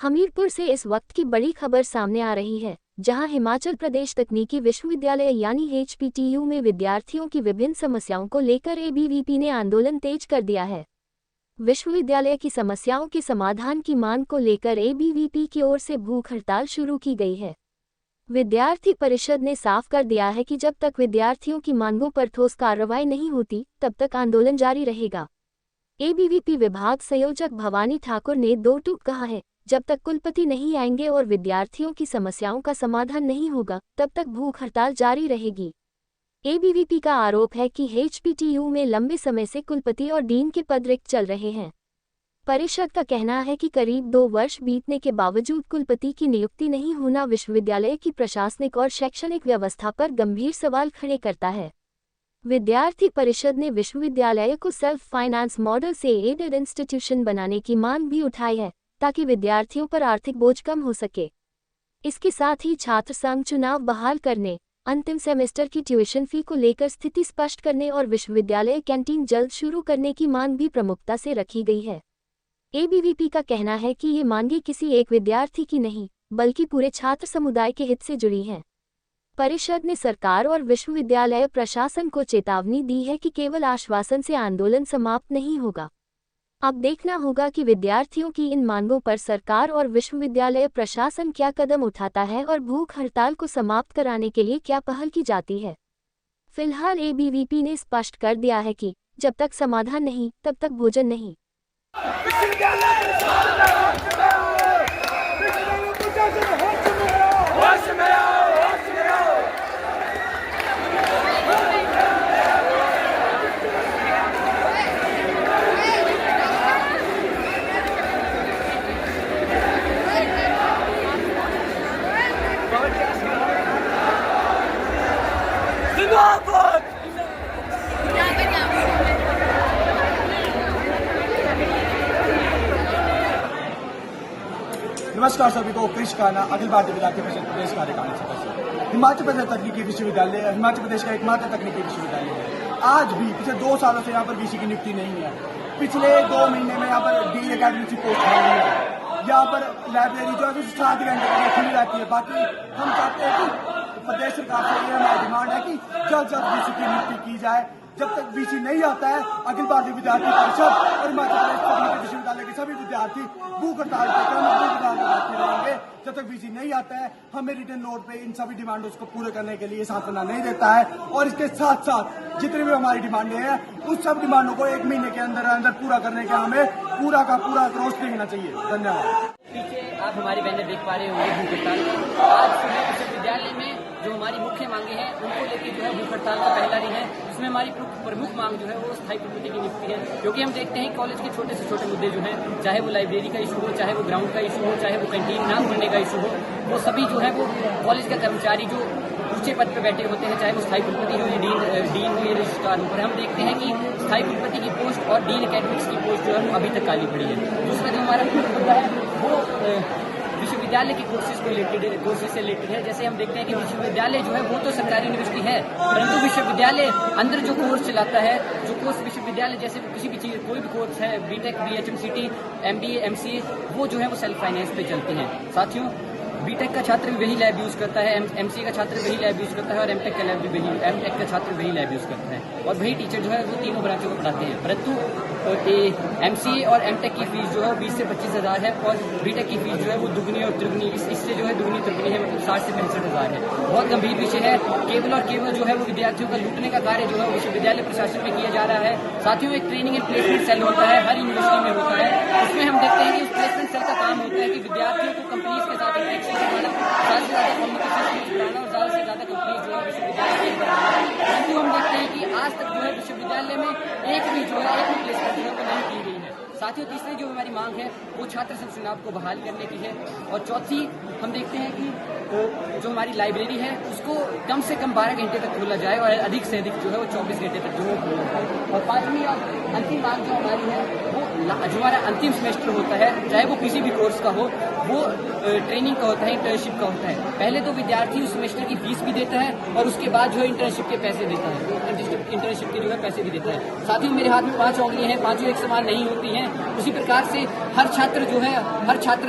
हमीरपुर से इस वक्त की बड़ी खबर सामने आ रही है, जहां हिमाचल प्रदेश तकनीकी विश्वविद्यालय यानी HPTU में विद्यार्थियों की विभिन्न समस्याओं को लेकर ABVP ने आंदोलन तेज कर दिया है। विश्वविद्यालय की समस्याओं के समाधान की मांग को लेकर ABVP की ओर से भूख हड़ताल शुरू की गई है। विद्यार्थी परिषद ने साफ कर दिया है कि जब तक विद्यार्थियों की मांगों पर ठोस कार्रवाई नहीं होती, तब तक आंदोलन जारी रहेगा। ABVP विभाग संयोजक भवानी ठाकुर ने दो टूक कहा है, जब तक कुलपति नहीं आएंगे और विद्यार्थियों की समस्याओं का समाधान नहीं होगा, तब तक भूख हड़ताल जारी रहेगी। ABVP का आरोप है कि HPTU में लंबे समय से कुलपति और डीन के पद रिक्त चल रहे हैं। परिषद का कहना है कि करीब 2 वर्ष बीतने के बावजूद कुलपति की नियुक्ति नहीं होना विश्वविद्यालय की प्रशासनिक और शैक्षणिक व्यवस्था पर गंभीर सवाल खड़े करता है। विद्यार्थी परिषद ने विश्वविद्यालय को सेल्फ फाइनेंस मॉडल से एडेड इंस्टीट्यूशन बनाने की मांग भी उठाई है, ताकि विद्यार्थियों पर आर्थिक बोझ कम हो सके। इसके साथ ही छात्र संघ चुनाव बहाल करने, अंतिम सेमेस्टर की ट्यूशन फी को लेकर स्थिति स्पष्ट करने और विश्वविद्यालय कैंटीन जल्द शुरू करने की मांग भी प्रमुखता से रखी गई है। ABVP का कहना है कि ये मांगे किसी एक विद्यार्थी की नहीं, बल्कि पूरे छात्र समुदाय के हित से जुड़ी हैं। परिषद ने सरकार और विश्वविद्यालय प्रशासन को चेतावनी दी है कि केवल आश्वासन से आंदोलन समाप्त नहीं होगा। अब देखना होगा कि विद्यार्थियों की इन मांगों पर सरकार और विश्वविद्यालय प्रशासन क्या कदम उठाता है और भूख हड़ताल को समाप्त कराने के लिए क्या पहल की जाती है। फिलहाल ABVP ने स्पष्ट कर दिया है कि जब तक समाधान नहीं, तब तक भोजन नहीं। नमस्कार सभी को। कृष खाना, अखिल भारतीय विद्यार्थी परिषद प्रदेश कार्यकारिणी सदस्य। हिमाचल प्रदेश तकनीकी विश्वविद्यालय हिमाचल प्रदेश का एकमात्र तकनीकी विश्वविद्यालय है। आज भी पिछले 2 सालों से यहाँ पर VC की नियुक्ति नहीं है। पिछले 2 महीने में यहाँ पर डीन अकेडमी की पोस्ट खाली है। यहाँ पर लाइब्रेरी जो है 7 घंटे के लिए खुली रहती है। बाकी हम चाहते हैं कि प्रदेश सरकार से ये हमारी डिमांड है कि जल्द से जल्द VC की नियुक्ति की जाए। जब तक VC नहीं आता है, अखिल भारतीय विद्यार्थी परिषद और हिमाचल प्रदेश तकनीकी विश्वविद्यालय के सभी विद्यार्थी भूख हड़ताल करते रहेंगे। जब तक VC नहीं आता है, हमें रिटन नोट पे इन सभी डिमांडों को पूरे करने के लिए सांत्वना नहीं देता है। और इसके साथ साथ जितनी भी हमारी डिमांडें हैं, उस सब डिमांडों को 1 महीने के अंदर अंदर पूरा करने का हमें पूरा का पूरा रोज देना चाहिए। धन्यवाद। पीछे आप हमारी बैनर देख पा रहे होंगे भूख हड़ताल। आज सुबह विश्वविद्यालय में जो हमारी मुख्य मांगे हैं, उनको लेकर जो है भूख हड़ताल का पहला दिन है। इसमें हमारी प्रमुख मांग जो है वो स्थायी कुलपति की नियुक्ति है, क्योंकि हम देखते हैं कॉलेज के छोटे से छोटे मुद्दे जो हैं, चाहे वो लाइब्रेरी का इशू हो, चाहे वो ग्राउंड का इशू हो, चाहे वो कैंटीन ना खुलने का इशू हो, वो सभी जो है वो कॉलेज का कर्मचारी जो ऊंचे पद पर बैठे होते हैं, चाहे वो स्थायी कुलपति हो या डीन हो या रजिस्ट्रार हो, पर हम देखते हैं कि स्थायी कुलपति की पोस्ट और डीन एकेडमिक्स की पोस्ट जो है वो अभी तक खाली पड़ी है। दूसरा जो हमारा मुद्दा है वो विश्वविद्यालय के कोर्सेज से रिलेटेड है। जैसे हम देखते हैं कि विश्वविद्यालय जो है वो तो सरकारी यूनिवर्सिटी है, परंतु विश्वविद्यालय अंदर जो कोर्स चलाता है, जो कोर्स विश्वविद्यालय जैसे किसी भी चीज कोई भी कोर्स है, BTech, BHMCT, MBA, MCA, वो जो है वो सेल्फ फाइनेंस पे चलते हैं। साथियों, BTech का छात्र भी वही लैब यूज करता है, MCA का छात्र वही लैब यूज करता है और MTech का छात्र वही लैब यूज करता है और वही टीचर जो है वो तीनों ब्रांचों को पढ़ाते हैं। परंतु MCA और MTech की फीस जो है 20 से 25 हज़ार है और BTech की फीस जो है वो दुगनी और तिगुनी, इससे जो है दुगनी तिगुनी है, मतलब 60 से 65 हज़ार है। बहुत गंभीर विषय है। केवल और केवल जो है वो विद्यार्थियों का लूटने का कार्य जो है विश्वविद्यालय प्रशासन में किया जा रहा है। साथियों, एक ट्रेनिंग एंड प्लेसमेंट सेल होता है, हर यूनिवर्सिटी में होता है। उसमें हम देखते हैं कि उस प्लेसमेंट सेल का काम होता है कि विद्यार्थियों को कंपनीज के साथ इंटरेक्शन करवाना, ज़्यादा से ज़्यादा कम्युनिकेशन बढ़ाना और ज़्यादा से ज़्यादा कंपनीज जो है विश्वविद्यालय में बनाना। परंतु हम देखते हैं कि आज तक जो है विश्वविद्यालय में एक भी प्लेसमेंट जो है वो नहीं की गई है। साथियों, तीसरी जो हमारी मांग है वो छात्र संघ चुनाव को बहाल करने की है और चौथी हम देखते हैं कि जो हमारी लाइब्रेरी है उसको कम से कम 12 घंटे तक खोला जाए और अधिक से अधिक जो है वो 24 घंटे तक जो है खोला जाए। और पांचवी और अंतिम मांग जो हमारी है वो जो हमारा अंतिम सेमेस्टर होता है, चाहे वो किसी भी कोर्स का हो, वो ट्रेनिंग का होता है, इंटर्नशिप का होता है। पहले तो विद्यार्थी उस सेमेस्टर की फीस भी देता है और उसके बाद जो है इंटर्नशिप के पैसे देता है, इंटर्नशिप के जो है पैसे भी देता है। साथियों, मेरे हाथ में 5 उंगलियां हैं, 5 एक समान नहीं होती हैं। हैं। उसी प्रकार से हर छात्र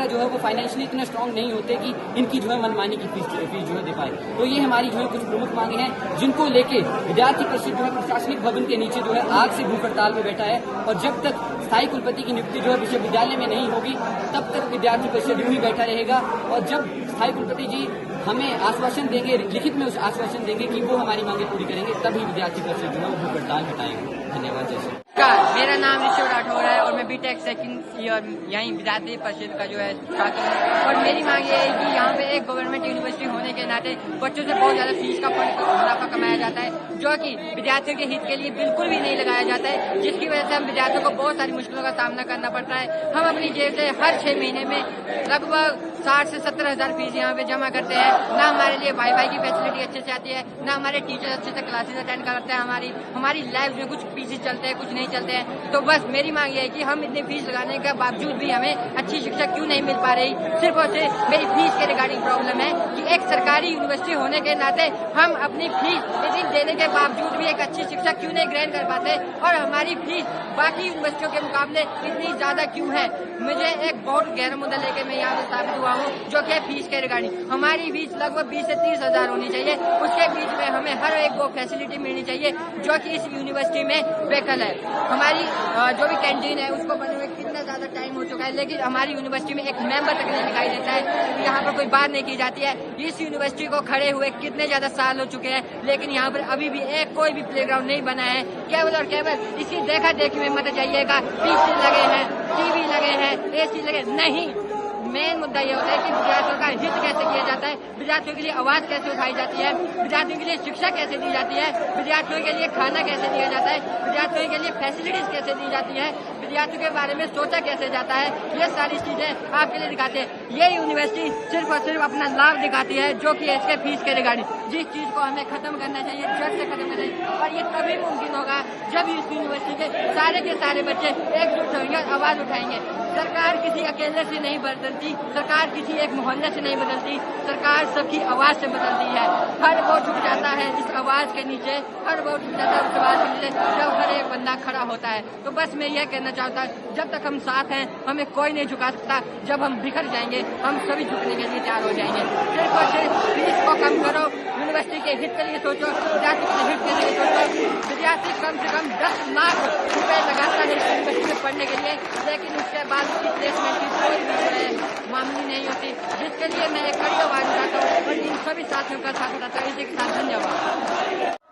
जो है वो फाइनेंशियली इतने स्ट्रांग नहीं होते कि इनकी जो है मनमानी की फीस जो है दे पाए। तो ये हमारी जो है कुछ प्रमुख मांगे हैं, जिनको लेके विद्यार्थी परिषद जो है प्रशासनिक भवन के नीचे जो है आग से भूख हड़ताल में बैठा है। और जब तक स्थायी कुलपति की नियुक्ति जो है विश्वविद्यालय में नहीं होगी, तब तक विद्यार्थी परिषद यूं ही बैठा रहेगा। और जब स्थायी कुलपति जी हमें आश्वासन देंगे, लिखित में उस आश्वासन देंगे कि वो हमारी मांगे पूरी करेंगे, तभी विद्यार्थी परिषद जो है वो भूख हड़ताल हटाएंगे। धन्यवाद। जैसे मेरा नाम ऋषभ राठौर है और मैं बीटेक सेकंड ईयर यहीं विद्यार्थी परिषद का जो है छात्र हूँ। और मेरी मांग ये है कि यहाँ पे एक गवर्नमेंट यूनिवर्सिटी होने के नाते बच्चों से बहुत ज्यादा फीस का मुनाफा कमाया जाता है, जो कि विद्यार्थियों के हित के लिए बिल्कुल भी नहीं लगाया जाता है, जिसकी वजह से हम विद्यार्थियों को बहुत सारी मुश्किलों का सामना करना पड़ता है। हम अपनी जेब से हर 6 महीने में लगभग 60 से 70 हजार फीस यहाँ पे जमा करते हैं। ना हमारे लिए वाईफाई की फैसिलिटी अच्छे से आती है, ना हमारे टीचर अच्छे से क्लासेस अटेंड करते हैं, हमारी लैब में कुछ पीसी चलते हैं, कुछ नहीं चलते हैं। तो बस मेरी मांग ये है कि हम इतनी फीस लगाने के बावजूद भी हमें अच्छी शिक्षा क्यों नहीं मिल पा रही। सिर्फ और सिर्फ मेरी फीस के रिगार्डिंग प्रॉब्लम है कि एक सरकारी यूनिवर्सिटी होने के नाते हम अपनी फीस इतनी देने के बावजूद भी एक अच्छी शिक्षा क्यों नहीं ग्रहण कर पाते, और हमारी फीस बाकी यूनिवर्सिटियों के मुकाबले इतनी ज्यादा क्यों है। मुझे एक बहुत गहरा मुद्दा लेके मैं यहाँ पे स्थापित हुआ हूँ, जो कि फीस के रिगार्डिंग हमारी फीस लगभग 20 से 30 हजार होनी चाहिए। उसके बीच में हमें हर एक वो फैसिलिटी मिलनी चाहिए जो कि इस यूनिवर्सिटी में बेकल है। हमारी जो भी कैंटीन है उसको बने हुए कितना ज्यादा टाइम हो चुका है, लेकिन हमारी यूनिवर्सिटी में एक मेंबर तक नहीं दिखाई देता है। यहाँ पर कोई बात नहीं की जाती है। इस यूनिवर्सिटी को खड़े हुए कितने ज्यादा साल हो चुके हैं, लेकिन यहाँ पर अभी भी कोई भी प्लेग्राउंड नहीं बना है। केवल और केवल इसी देखा देखी में मत जाइएगा, पीसी लगे हैं, टीवी लगे हैं, एसी लगे नहीं। मेन मुद्दा ये होता है कि विद्यार्थियों का हित कैसे किया जाता है, विद्यार्थियों के लिए आवाज कैसे उठाई जाती है, विद्यार्थियों के लिए शिक्षा कैसे दी जाती है, विद्यार्थियों के लिए खाना कैसे दिया जाता है, विद्यार्थियों के लिए फैसिलिटीज कैसे दी जाती है, विद्यार्थियों के बारे में सोचा कैसे जाता है। ये सारी चीजें आपके लिए दिखाते हैं। ये यूनिवर्सिटी सिर्फ और सिर्फ अपना लाभ दिखाती है, जो कि इसके फीस के रिगार्डिंग, जिस चीज को हमें खत्म करना चाहिए, जड़ से खत्म करना चाहिए। और ये तभी मुमकिन होगा जब इस यूनिवर्सिटी के सारे बच्चे एकजुट होंगे, आवाज उठाएंगे। सरकार किसी अकेले से नहीं बदलती, सरकार किसी एक मोहल्ले से नहीं बदलती, सरकार सबकी आवाज से बदलती है। हर वो झुक जाता है इस आवाज के नीचे, हर वो झुक जाता है उस आवाज के नीचे जब हर एक बंदा खड़ा होता है। तो बस मैं यह कहना चाहता हूँ, जब तक हम साथ हैं हमें कोई नहीं झुका सकता। जब हम बिखर जाएंगे हम सभी झुकने के लिए तैयार हो जाएंगे। सिर्फ और सिर्फ फीस को कम करो, यूनिवर्सिटी के हित के लिए सोचो, विद्यार्थी के हित के लिए सोचो। विद्यार्थी कम से कम 10 लाख रुपए लगाता है इस यूनिवर्सिटी में पढ़ने के लिए, लेकिन उसके बाद उसकी प्लेसमेंट की कोई भी मामूली नहीं होती, जिसके लिए मैं एक कड़ी आवाज उठाता हूँ और इन सभी साथियों का साथ उठाता हूँ। इसी के साथ धन्यवाद।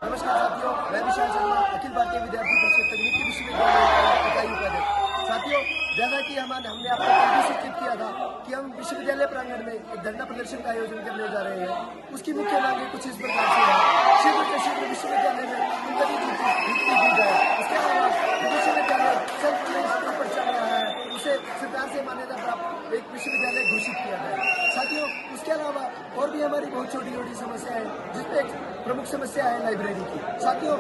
नमस्कार साथियों, मैं विशाल शर्मा, अखिल भारतीय विद्यार्थी परिषद तकनीकी विश्वविद्यालय इकाई उपाध्यक्ष। साथियों, जैसा कि हमने आपको पहले भी सूचित किया था कि हम विश्वविद्यालय प्रांगण में एक धरना प्रदर्शन का आयोजन करने जा रहे हैं। उसकी मुख्य मांगे कुछ इस प्रकार से है। शीघ्र से शीघ्र विश्वविद्यालय में कुलपति की नियुक्ति की जाए। उसके अलावा विश्वविद्यालय सेल्फ फाइनेंस पर चल रहा है, उसे सरकार से मान्यता प्राप्त एक विश्वविद्यालय घोषित किया जाए। साथियों, उसके अलावा और भी हमारी बहुत छोटी छोटी समस्याएं हैं, जिसमें एक प्रमुख समस्या है लाइब्रेरी की। साथियों,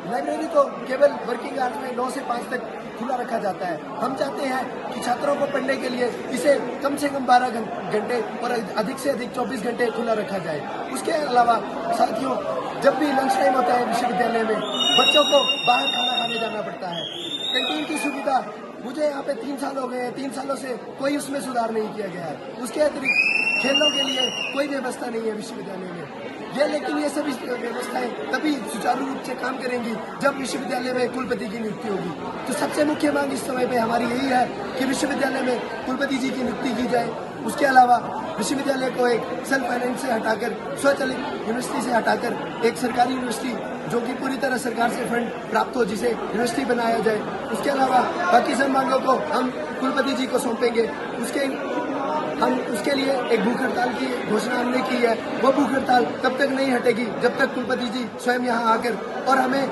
लाइब्रेरी को केवल वर्किंग आवर्स में 9 से 5 तक खुला रखा जाता है। हम चाहते हैं कि छात्रों को पढ़ने के लिए इसे कम से कम 12 घंटे और अधिक से अधिक 24 घंटे खुला रखा जाए। उसके अलावा साथियों, जब भी लंच टाइम होता है विश्वविद्यालय में, बच्चों को बाहर खाना खाने जाना पड़ता है। कैंटीन की सुविधा, मुझे यहाँ पे 3 साल हो गए हैं, 3 सालों से कोई उसमें सुधार नहीं किया गया है। उसके अतिरिक्त खेलों के लिए कोई व्यवस्था नहीं है विश्वविद्यालय में। लेकिन ये सभी व्यवस्थाएं तभी सुचारू रूप से काम करेंगी जब विश्वविद्यालय में कुलपति की नियुक्ति होगी। तो सबसे मुख्य मांग इस समय पे हमारी यही है कि विश्वविद्यालय में कुलपति जी की नियुक्ति की जाए। उसके अलावा विश्वविद्यालय को एक सेल्फ फाइनेंस से हटाकर, स्वचालित यूनिवर्सिटी से हटाकर एक सरकारी यूनिवर्सिटी जो कि पूरी तरह सरकार से फंड प्राप्त हो, जिसे यूनिवर्सिटी बनाया जाए। उसके अलावा बाकी सब मांगों को हम कुलपति जी को सौंपेंगे। उसके लिए एक भूख हड़ताल की घोषणा हमने की है। वो भूख हड़ताल तब तक नहीं हटेगी जब तक कुलपति जी स्वयं यहाँ आकर, और हमें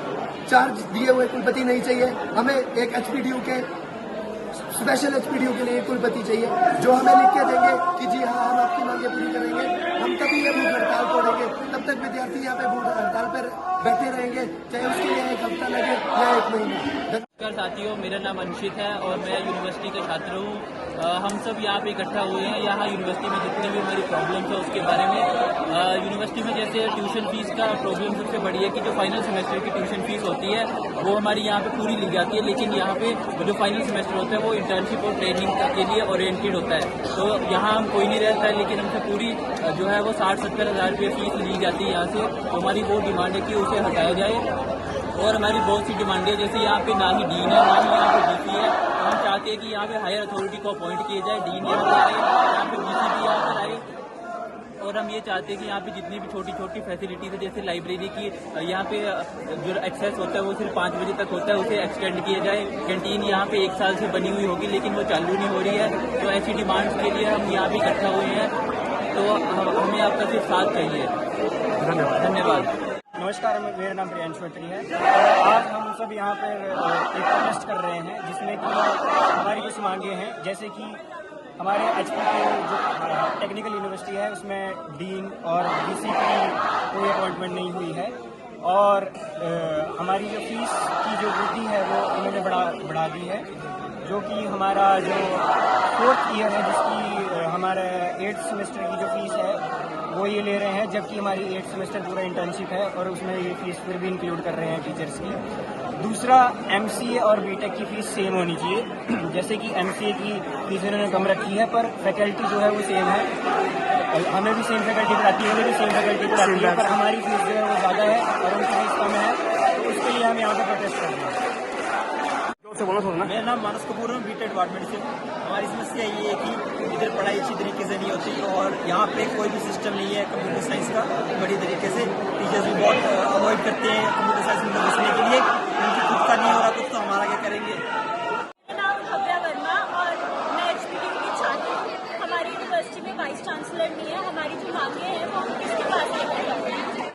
चार्ज दिए हुए कुलपति नहीं चाहिए, हमें एक एचपीडीयू के स्पेशल एचपीडीयू के लिए कुलपति चाहिए, जो हमें लिख के देंगे कि जी हाँ, हम आपकी मांगे पूरी करेंगे। हम तभी ये भूख हड़ताल तोड़ेंगे। तब तक विद्यार्थी यहाँ पे भूख हड़ताल पर बैठे रहेंगे, चाहे उसके लिए 1 हफ्ता लगे या 1 महीना। नमस्कार साथियों, मेरा नाम अंशित है और मैं यूनिवर्सिटी का छात्र हूँ। हम सब यहाँ पे इकट्ठा हुए हैं। यहाँ यूनिवर्सिटी में जितनी भी हमारी प्रॉब्लम्स है उसके बारे में यूनिवर्सिटी में जैसे ट्यूशन फीस का प्रॉब्लम सबसे बड़ी है कि जो फाइनल सेमेस्टर की ट्यूशन फीस होती है वो हमारी यहाँ पे पूरी ली जाती है, लेकिन यहाँ पे जो फाइनल सेमेस्टर होता है वो इंटर्नशिप और ट्रेनिंग के लिए ओरिएंटेड होता है। तो यहाँ हम कोई नहीं रहता है, लेकिन हमसे पूरी जो है वो 60-70 हज़ार रुपये फीस ली जाती है यहाँ से। तो हमारी वो डिमांड है कि उसे हटाया जाए और हमारी बहुत सी डिमांडें है, जैसे यहाँ पे ना ही डीन है ना ही यहाँ पे डीसी है। तो हम चाहते हैं कि यहाँ पे हायर अथॉरिटी को अपॉइंट किया जाए, डीन यहाँ पर आए, यहाँ पे डीसी भी यहाँ पर आए। और हम ये चाहते हैं कि यहाँ पे जितनी भी छोटी छोटी फैसिलिटीज है, जैसे लाइब्रेरी की यहाँ पे जो एक्सेस होता है वो सिर्फ 5 बजे तक होता है, उसे एक्सटेंड किया जाए। कैंटीन यहाँ पे 1 साल से बनी हुई होगी लेकिन वो चालू नहीं हो रही है। तो ऐसी डिमांड्स के लिए हम यहाँ भी इकट्ठा हुए हैं। तो हमें आपका सिर्फ साथ चाहिए। धन्यवाद। नमस्कार, मेरा नाम प्रियांशु अत्री है। आज हम सब यहाँ पर एक प्रोटेस्ट कर रहे हैं जिसमें कि हमारी कुछ मांगे हैं, जैसे कि हमारे एचपी के जो टेक्निकल यूनिवर्सिटी है उसमें डीन और डीसी की कोई अपॉइंटमेंट नहीं हुई है और हमारी जो फीस की जो वृद्धि है वो उन्होंने बढ़ा दी है, जो कि हमारा जो 4th ईयर है जिसकी हमारे 8th सेमेस्टर की जो फीस है वो ये ले रहे हैं, जबकि हमारी 8th सेमेस्टर पूरा इंटर्नशिप है और उसमें ये फीस फिर भी इंक्लूड कर रहे हैं टीचर्स की। दूसरा, एमसीए और बीटेक की फीस सेम होनी चाहिए। जैसे कि एमसीए की फीस इन्होंने कम रखी है पर फैकल्टी जो है वो सेम है, हमें भी सेम फैकल्टी पढ़ाती है, उन्हें भी सेम फैकल्टी पढ़ाती है, पर हमारी फीस जो है वो ज़्यादा है और उनकी फीस कम है। तो उसके लिए हम यहाँ पर प्रोटेस्ट कर रहे हैं। मेरा नाम मानस कपूर है, बीटेक डिपार्टमेंट से। हमारी समस्या ये है कि इधर पढ़ाई अच्छी तरीके से नहीं होती और यहाँ पे कोई भी सिस्टम नहीं है कंप्यूटर साइंस का बड़ी तरीके से। टीचर्स भी बहुत अवॉइड करते हैं कंप्यूटर साइंस